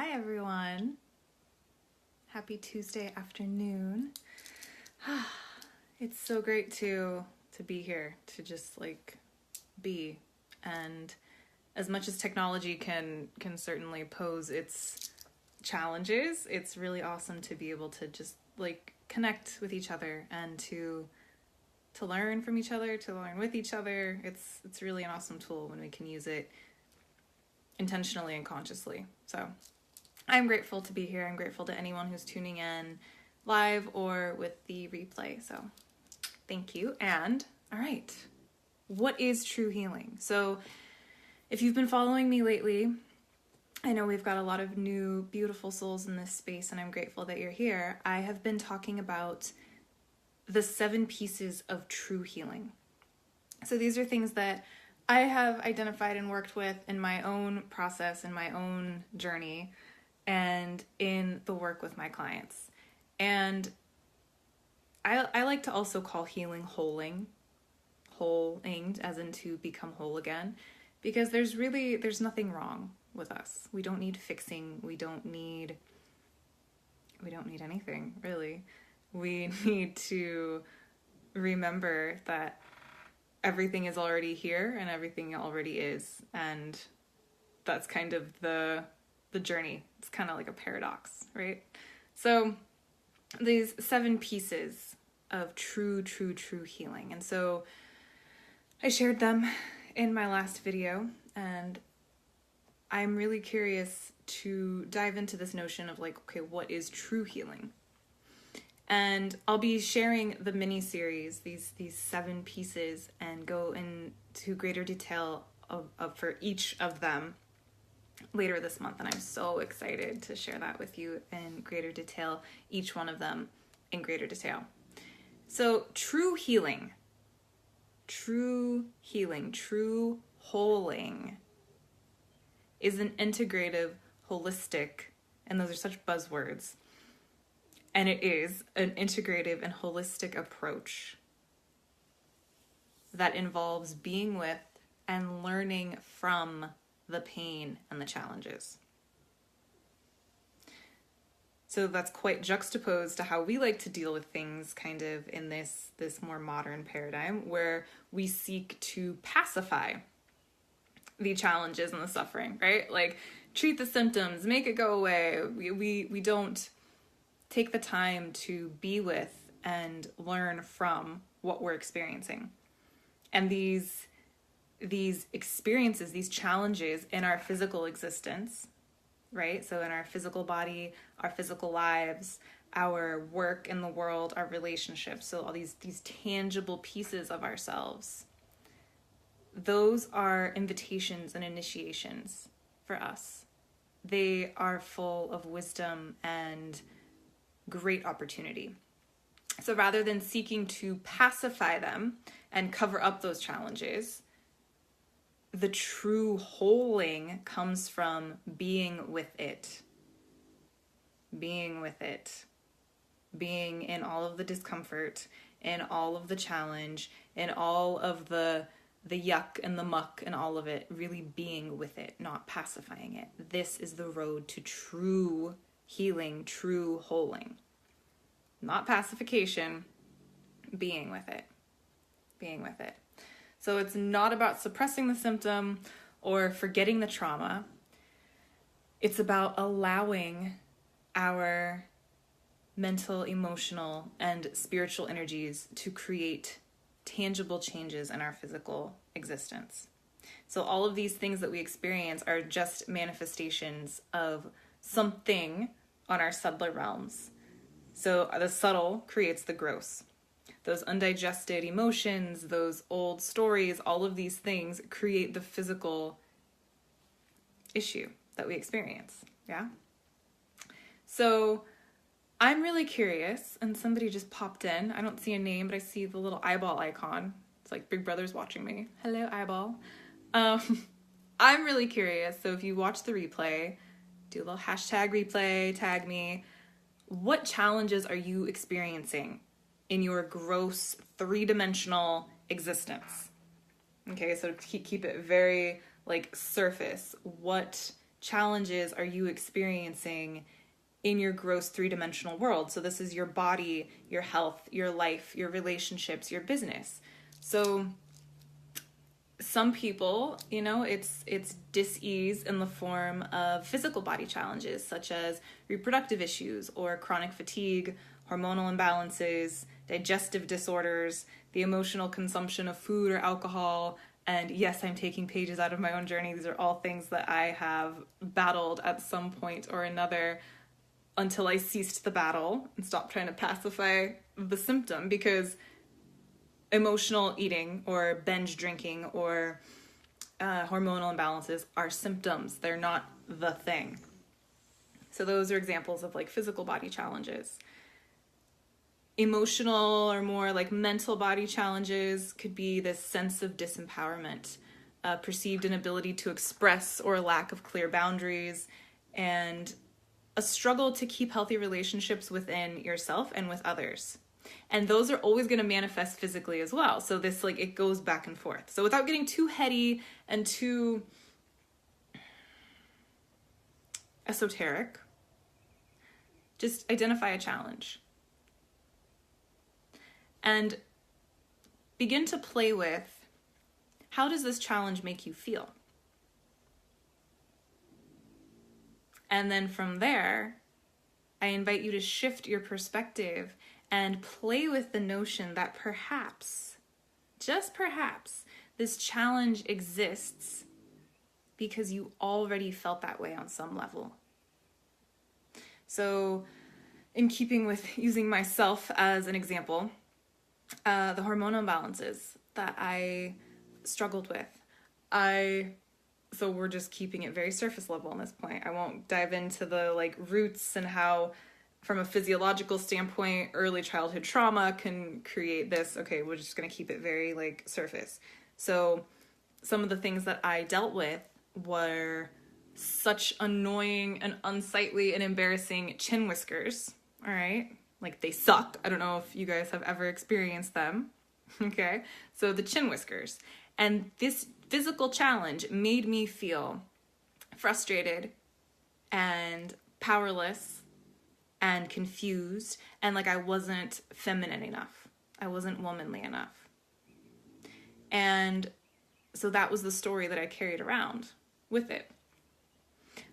Hi everyone. Happy Tuesday afternoon. It's so great to be here, to just be. And as much as technology can certainly pose its challenges, it's really awesome to be able to just connect with each other and to learn from each other, to learn with each other. It's really an awesome tool when we can use it intentionally and consciously. So I'm grateful to be here. I'm grateful to anyone who's tuning in live or with the replay. So thank you. And all right, what is true healing? So if you've been following me lately, I know we've got a lot of new beautiful souls in this space, and I'm grateful that you're here. I have been talking about the 7 pieces of true healing. So these are things that I have identified and worked with in my own process, in my own journey, and in the work with my clients. And I like to also call healing holing as in to become whole again, because there's nothing wrong with us. We don't need fixing. We don't need anything, really. We need to remember that everything is already here and everything already is. And that's kind of the journey. It's kind of like a paradox, right? So these 7 pieces of true healing. And so I shared them in my last video, and I'm really curious to dive into this notion of okay, what is true healing? And I'll be sharing the mini-series, these 7 pieces, and go into greater detail of for each of them later this month. And I'm so excited to share that with you in greater detail, each one of them in greater detail. So true healing, true holing is an integrative, holistic, and those are such buzzwords, and it is an integrative and holistic approach that involves being with and learning from the pain and the challenges. So that's quite juxtaposed to how we like to deal with things kind of in this more modern paradigm, where we seek to pacify the challenges and the suffering, right? Treat the symptoms, make it go away. We don't take the time to be with and learn from what we're experiencing. And these experiences, these challenges in our physical existence, right? So in our physical body, our physical lives, our work in the world, our relationships, so all these tangible pieces of ourselves, those are invitations and initiations for us. They are full of wisdom and great opportunity. So rather than seeking to pacify them and cover up those challenges, the true holing comes from being with it. Being in all of the discomfort, in all of the challenge, in all of the yuck and the muck and all of it, really being with it, not pacifying it. This is the road to true healing, true holing. Not pacification, being with it. So it's not about suppressing the symptom or forgetting the trauma. It's about allowing our mental, emotional, and spiritual energies to create tangible changes in our physical existence. So all of these things that we experience are just manifestations of something on our subtler realms. So the subtle creates the gross. Those undigested emotions, those old stories, all of these things create the physical issue that we experience. Yeah? So I'm really curious, and somebody just popped in. I don't see a name, but I see the little eyeball icon. It's like Big Brother's watching me. Hello, eyeball. I'm really curious. So if you watch the replay, do a little hashtag replay, tag me. What challenges are you experiencing in your gross 3-dimensional existence? Okay, so keep it very surface. What challenges are you experiencing in your gross three-dimensional world? So this is your body, your health, your life, your relationships, your business. So some people, it's dis-ease in the form of physical body challenges, such as reproductive issues or chronic fatigue, hormonal imbalances, digestive disorders, the emotional consumption of food or alcohol. And yes, I'm taking pages out of my own journey. These are all things that I have battled at some point or another until I ceased the battle and stopped trying to pacify the symptom, because emotional eating or binge drinking or hormonal imbalances are symptoms. They're not the thing. So those are examples of like physical body challenges. Emotional or more like mental body challenges could be this sense of disempowerment, perceived inability to express or lack of clear boundaries, and a struggle to keep healthy relationships within yourself and with others. And those are always going to manifest physically as well. So this, like, it goes back and forth. So without getting too heady and too esoteric, just identify a challenge and begin to play with, how does this challenge make you feel? And then from there, I invite you to shift your perspective and play with the notion that perhaps, just perhaps, this challenge exists because you already felt that way on some level. So, in keeping with using myself as an example, the hormonal imbalances that I struggled with, so we're just keeping it very surface level on this point. I won't dive into the like roots and how, from a physiological standpoint, early childhood trauma can create this. Okay, we're just going to keep it very like surface. So some of the things that I dealt with were such annoying and unsightly and embarrassing chin whiskers. All right. Like, they suck. I don't know if you guys have ever experienced them. Okay. So the chin whiskers, and this physical challenge made me feel frustrated and powerless and confused, and like I wasn't feminine enough. I wasn't womanly enough. And so that was the story that I carried around with it.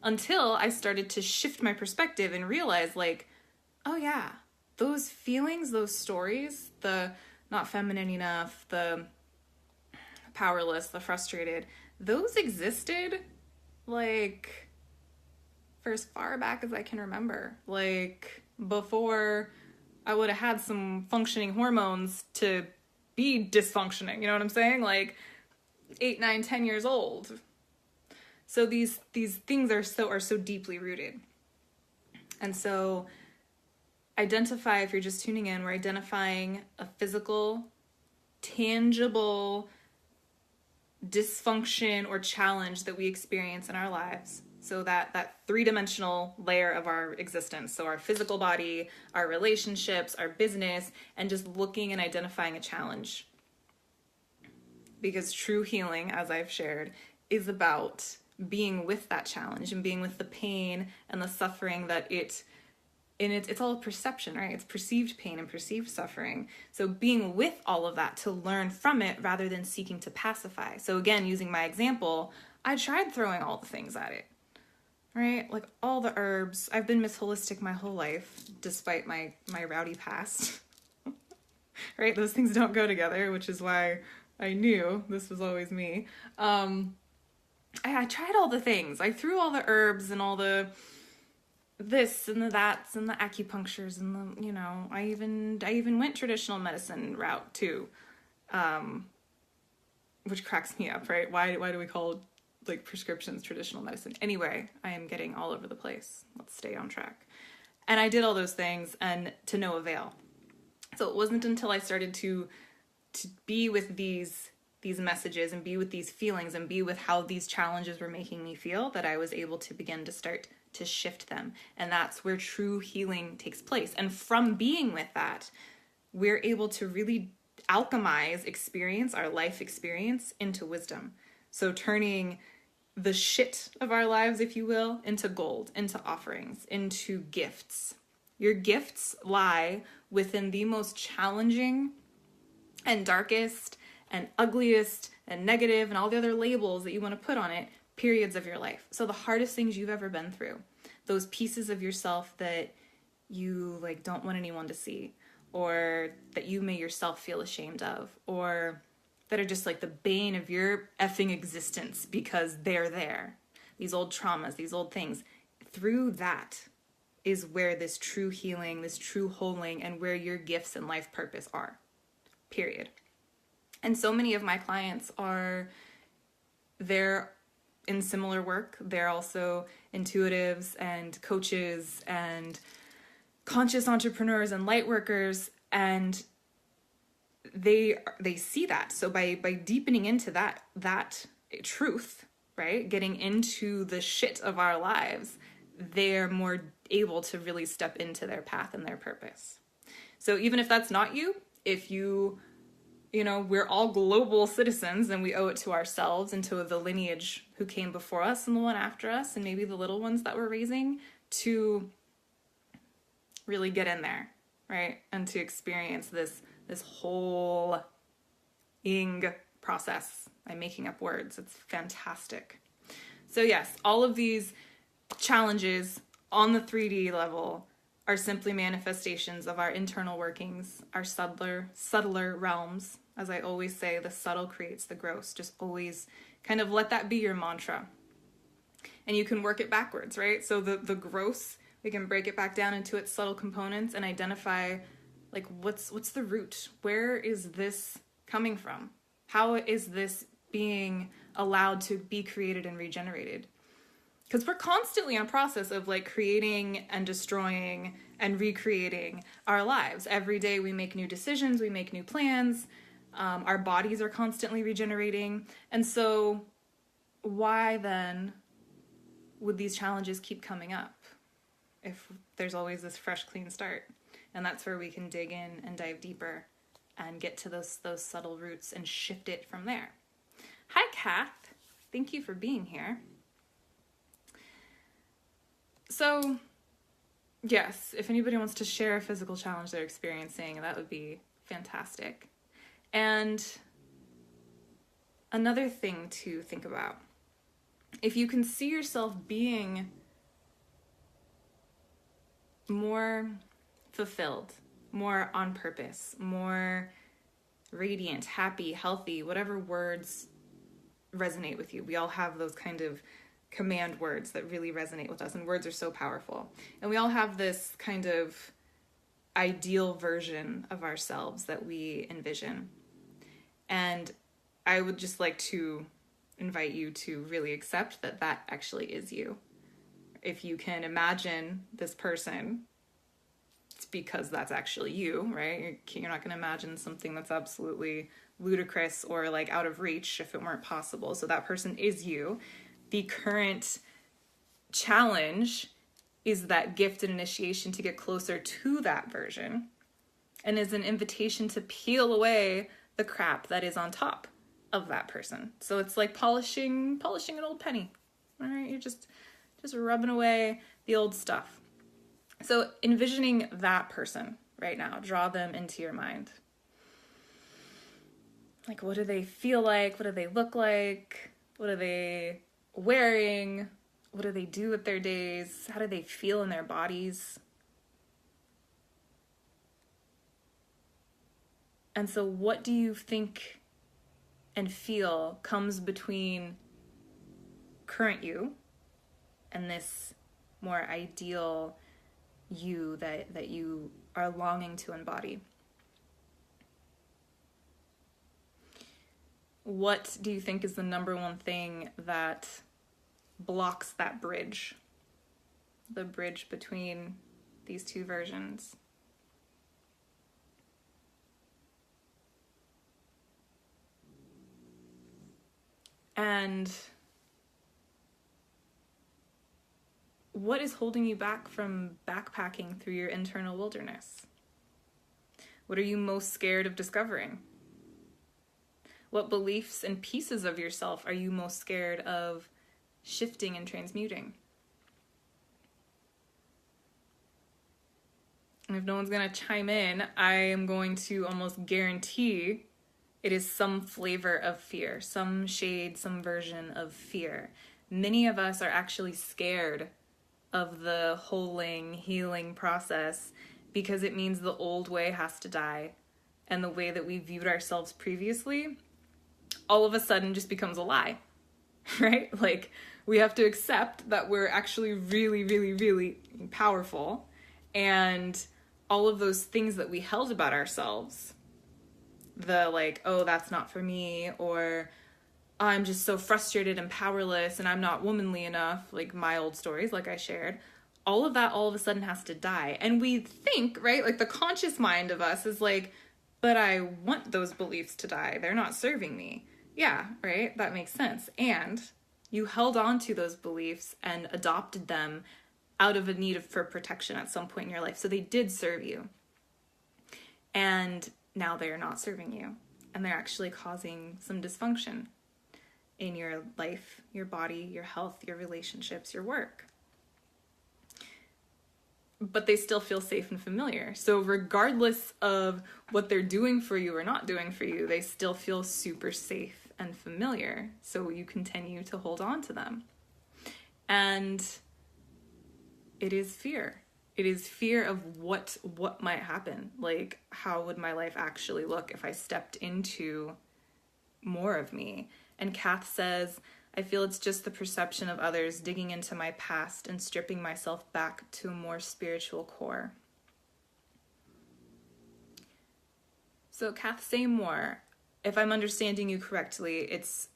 Until I started to shift my perspective and realize, like, oh yeah, those feelings, those stories, the not feminine enough, the powerless, the frustrated, those existed like for as far back as I can remember. Like, before I would have had some functioning hormones to be dysfunctioning, you know what I'm saying? Like 8, 9, 10 years old. So these things are so deeply rooted. And so identify, if you're just tuning in, we're identifying a physical, tangible dysfunction or challenge that we experience in our lives. So that three-dimensional layer of our existence. So our physical body, our relationships, our business, and just looking and identifying a challenge. Because true healing, as I've shared, is about being with that challenge and being with the pain and the suffering that it's all a perception, right? It's perceived pain and perceived suffering. So being with all of that to learn from it rather than seeking to pacify. So again, using my example, I tried throwing all the things at it, right? Like all the herbs. I've been Miss Holistic my whole life, despite my rowdy past, right? Those things don't go together, which is why I knew this was always me. I tried all the things. I threw all the herbs and all the this and the that's and the acupunctures and the, you know, I even went traditional medicine route too, which cracks me up, right? Why do we call like prescriptions traditional medicine? Anyway, I am getting all over the place. Let's stay on track. And I did all those things, and to no avail. So it wasn't until I started to be with these messages and be with these feelings and be with how these challenges were making me feel that I was able to begin to start to shift them. And that's where true healing takes place. And from being with that, we're able to really alchemize our life experience into wisdom. So turning the shit of our lives, if you will, into gold, into offerings, into gifts. Your gifts lie within the most challenging and darkest and ugliest and negative and all the other labels that you want to put on it, periods of your life. So the hardest things you've ever been through, those pieces of yourself that you like don't want anyone to see, or that you may yourself feel ashamed of, or that are just like the bane of your effing existence because they're there. These old traumas, these old things. Through that is where this true healing, this true holding, and where your gifts and life purpose are. Period. And so many of my clients they're in similar work. They're also intuitives and coaches and conscious entrepreneurs and light workers, and they see that. So by deepening into that truth, right, getting into the shit of our lives, they're more able to really step into their path and their purpose. So even if that's not you, if you know, we're all global citizens and we owe it to ourselves and to the lineage who came before us and the one after us and maybe the little ones that we're raising to really get in there, right? And to experience this whole ing process. I'm making up words. It's fantastic. So yes, all of these challenges on the 3D level are simply manifestations of our internal workings, our subtler realms. As I always say, the subtle creates the gross. Just always kind of let that be your mantra. And you can work it backwards, right? So the gross, we can break it back down into its subtle components and identify like what's the root? Where is this coming from? How is this being allowed to be created and regenerated? Because we're constantly in a process of like creating and destroying and recreating our lives. Every day we make new decisions, we make new plans. Our bodies are constantly regenerating. And so why then would these challenges keep coming up if there's always this fresh, clean start? And that's where we can dig in and dive deeper and get to those subtle roots and shift it from there. Hi, Kath. Thank you for being here. So, yes, if anybody wants to share a physical challenge they're experiencing, that would be fantastic. And another thing to think about, if you can see yourself being more fulfilled, more on purpose, more radiant, happy, healthy, whatever words resonate with you. We all have those kind of command words that really resonate with us, and words are so powerful. And we all have this kind of ideal version of ourselves that we envision. And I would just like to invite you to really accept that that actually is you. If you can imagine this person, it's because that's actually you, right? You're not going to imagine something that's absolutely ludicrous or like out of reach if it weren't possible. So that person is you. The current challenge is that gift and initiation to get closer to that version, and is an invitation to peel away the crap that is on top of that person. So it's like polishing an old penny. All right, you're just rubbing away the old stuff. So envisioning that person right now, draw them into your mind. Like, what do they feel like? What do they look like? What are they wearing? What do they do with their days? How do they feel in their bodies? And so what do you think and feel comes between current you and this more ideal you that you are longing to embody? What do you think is the number one thing that blocks that bridge? The bridge between these two versions? And what is holding you back from backpacking through your internal wilderness? What are you most scared of discovering? What beliefs and pieces of yourself are you most scared of shifting and transmuting. And if no one's going to chime in, I am going to almost guarantee it is some flavor of fear, some shade, some version of fear. Many of us are actually scared of the healing process because it means the old way has to die, and the way that we viewed ourselves previously all of a sudden just becomes a lie, right? Like, we have to accept that we're actually really, really, really powerful, and all of those things that we held about ourselves, the like, oh, that's not for me, or I'm just so frustrated and powerless and I'm not womanly enough, like my old stories, like I shared, all of that all of a sudden has to die. And we think, right, like the conscious mind of us is like, but I want those beliefs to die. They're not serving me. Yeah, right? That makes sense. And you held on to those beliefs and adopted them out of a need for protection at some point in your life. So they did serve you. And now they're not serving you. And they're actually causing some dysfunction in your life, your body, your health, your relationships, your work. But they still feel safe and familiar. So regardless of what they're doing for you or not doing for you, they still feel super safe and familiar. So you continue to hold on to them. And it is fear. It is fear of what might happen. Like, how would my life actually look if I stepped into more of me? And Kath says, I feel it's just the perception of others digging into my past and stripping myself back to a more spiritual core. So Kath, say more. If I'm understanding you correctly, it's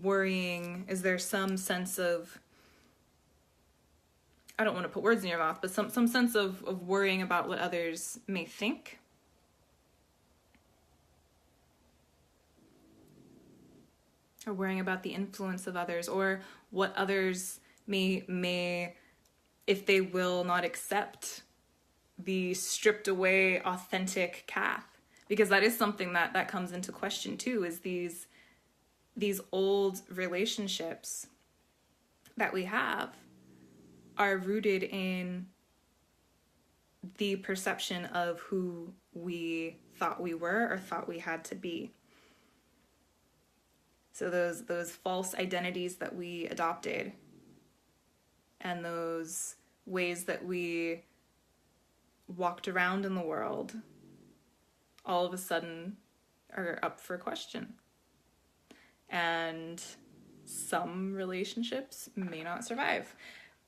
worrying. Is there some sense of, I don't want to put words in your mouth, but some sense of worrying about what others may think? Or worrying about the influence of others, or what others may, if they will not accept the stripped away authentic Kath. Because that is something that comes into question too, is these old relationships that we have are rooted in the perception of who we thought we were or thought we had to be. So those false identities that we adopted, and those ways that we walked around in the world, all of a sudden are up for question. And some relationships may not survive.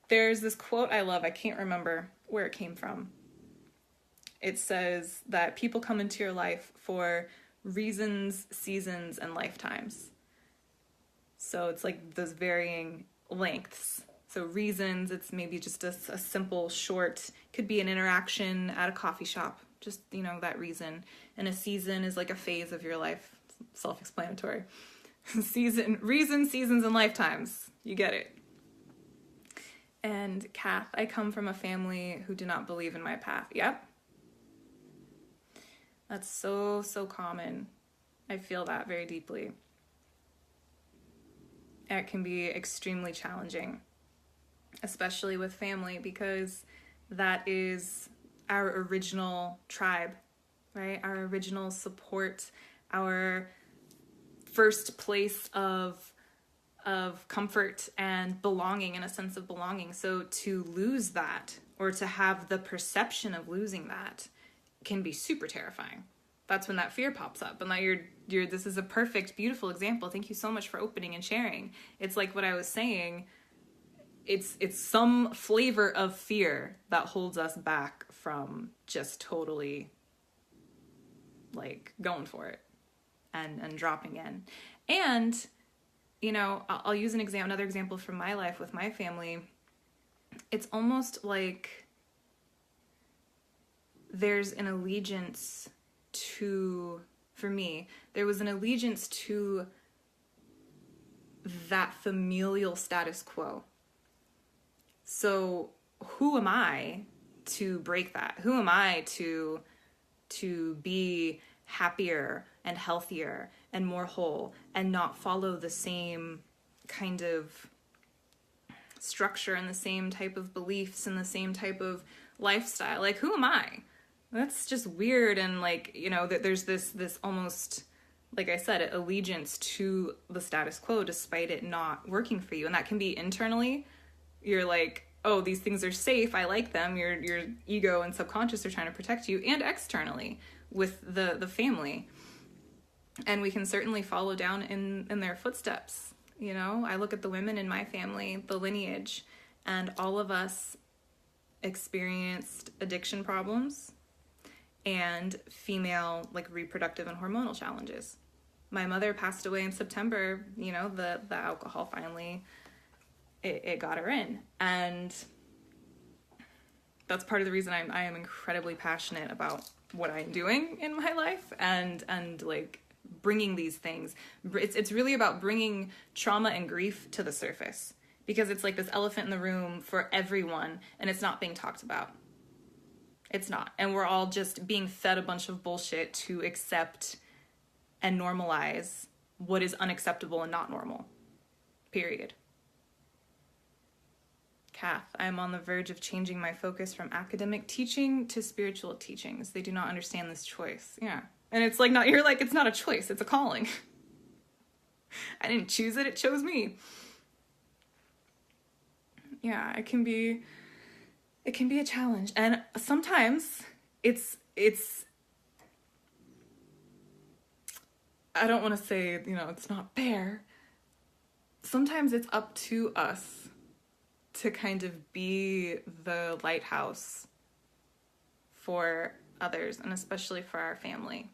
There's this quote I love. I can't remember where it came from. It says that people come into your life for reasons, seasons, and lifetimes. So it's like those varying lengths. So reasons, it's maybe just a simple, short, could be an interaction at a coffee shop, just, that reason. And a season is like a phase of your life, self-explanatory. Reasons, seasons, and lifetimes. You get it. And Kath, I come from a family who do not believe in my path. Yep. That's so common. I feel that very deeply. It can be extremely challenging, especially with family, because that is our original tribe, right? Our original support, our first place of comfort and belonging, and a sense of belonging. So to lose that, or to have the perception of losing that, can be super terrifying. That's when that fear pops up. And that you're this is a perfect, beautiful example. Thank you so much for opening and sharing. It's like what I was saying. It's some flavor of fear that holds us back from just totally like going for it and dropping in. And, I'll use another example from my life with my family. It's almost like there's an allegiance for me, there was an allegiance to that familial status quo. So who am I to break that? Who am I to be happier and healthier and more whole and not follow the same kind of structure and the same type of beliefs and the same type of lifestyle. Like, who am I? That's just weird. And like, you know, that there's this almost, like I said, allegiance to the status quo despite it not working for you. And that can be internally. You're like, oh, these things are safe, I like them. Your ego and subconscious are trying to protect you. And externally with the family. And we can certainly follow down in their footsteps. You know, I look at the women in my family, the lineage, and all of us experienced addiction problems and female, like, reproductive and hormonal challenges. My mother passed away in September. You know, the alcohol finally, it got her in. And that's part of the reason I am incredibly passionate about what I'm doing in my life and like bringing these things. It's really about bringing trauma and grief to the surface, because it's like this elephant in the room for everyone, and it's not being talked about. It's not. And we're all just being fed a bunch of bullshit to accept and normalize what is unacceptable and not normal. Period. Kath, I'm on the verge of changing my focus from academic teaching to spiritual teachings. They do not understand this choice. Yeah. And it's like, you're like, it's not a choice, it's a calling. I didn't choose it, it chose me. Yeah, it can be a challenge. And sometimes it's I don't want to say, you know, it's not fair. Sometimes it's up to us to kind of be the lighthouse for others, and especially for our family.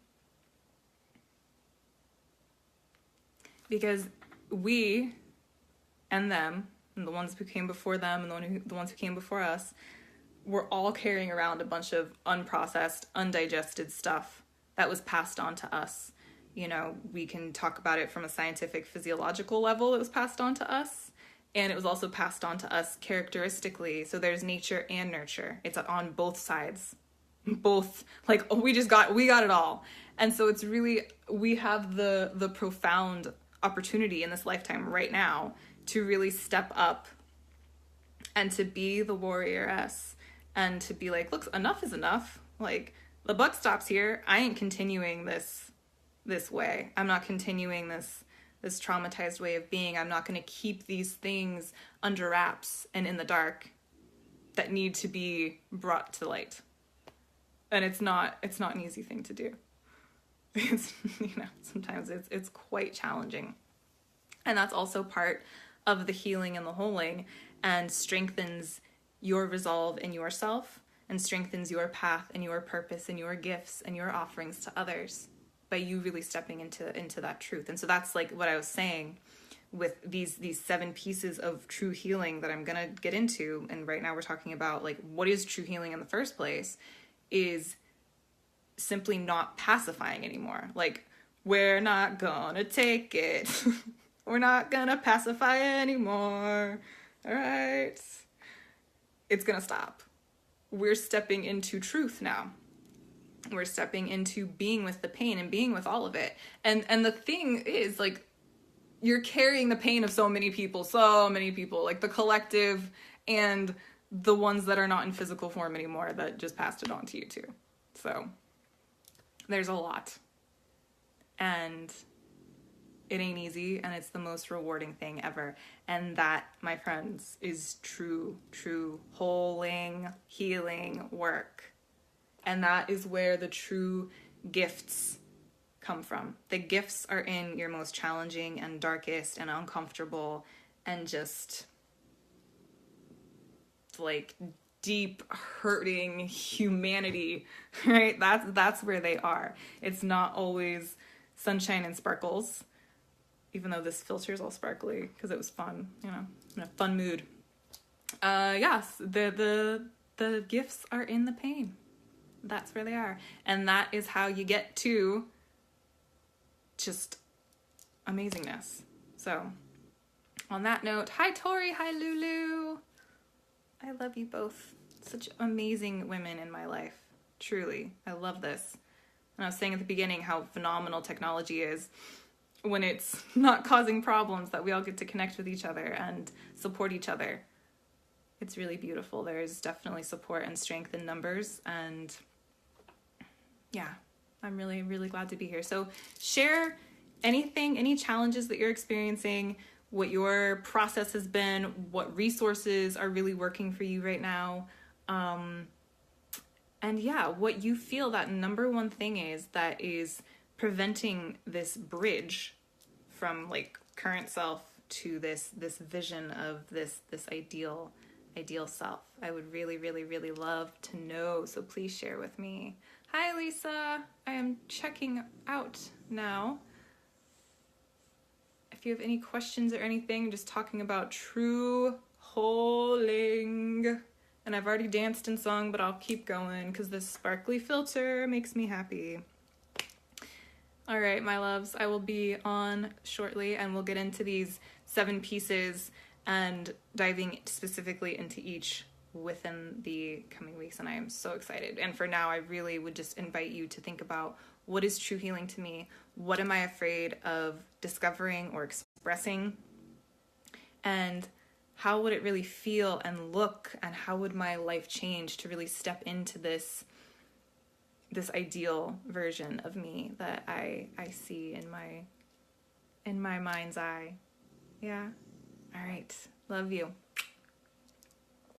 Because we and them, and the ones who came before them, and the ones who came before us, we're all carrying around a bunch of unprocessed, undigested stuff that was passed on to us. You know, we can talk about it from a scientific, physiological level. It was passed on to us, and it was also passed on to us characteristically. So there's nature and nurture. It's on both sides. Both, like, we got it all. And so it's really, we have the profound opportunity in this lifetime right now to really step up and to be the warrioress and to be like, look, enough is enough. Like, the buck stops here. I ain't continuing this way. I'm not continuing this traumatized way of being. I'm not going to keep these things under wraps and in the dark that need to be brought to light. And it's not an easy thing to do. It's, you know, sometimes it's quite challenging. And that's also part of the healing and the holing, and strengthens your resolve in yourself, and strengthens your path and your purpose and your gifts and your offerings to others by you really stepping into that truth. And so that's like what I was saying with these 7 pieces of true healing that I'm gonna get into. And right now we're talking about, like, what is true healing in the first place is simply not pacifying anymore. Like, we're not gonna take it. We're not gonna pacify anymore. All right. It's gonna stop. We're stepping into truth now. We're stepping into being with the pain and being with all of it. And the thing is, like, you're carrying the pain of so many people, like the collective and the ones that are not in physical form anymore that just passed it on to you too. So there's a lot. And it ain't easy, and it's the most rewarding thing ever. And that, my friends, is true holing, healing work. And that is where the true gifts come from. The gifts are in your most challenging and darkest and uncomfortable and just, like, deep hurting humanity, right? That's where they are. It's not always sunshine and sparkles, even though this filter is all sparkly because it was fun, you know, in a fun mood. Yes, the gifts are in the pain. That's where they are. And that is how you get to just amazingness. So on that note, hi Tori, hi Lulu. I love you both. Such amazing women in my life. Truly. I love this. And I was saying at the beginning how phenomenal technology is when it's not causing problems, that we all get to connect with each other and support each other. it's really beautiful. There's definitely support and strength in numbers, and yeah, I'm really, really glad to be here. So share anything, any challenges that you're experiencing, what your process has been, what resources are really working for you right now. And yeah, what you feel that number one thing is that is preventing this bridge from like current self to this vision of this ideal self. I would really, really, really love to know. So please share with me. Hi, Lisa. I am checking out now. If you have any questions or anything, just talking about true holding. And I've already danced and sung, but I'll keep going because this sparkly filter makes me happy. All right, my loves, I will be on shortly and we'll get into these 7 pieces and diving specifically into each within the coming weeks. And I am so excited. And for now, I really would just invite you to think about, what is true healing to me? What am I afraid of discovering or expressing? And how would it really feel and look, and how would my life change to really step into this ideal version of me that I see in my mind's eye? Yeah. All right. Love you.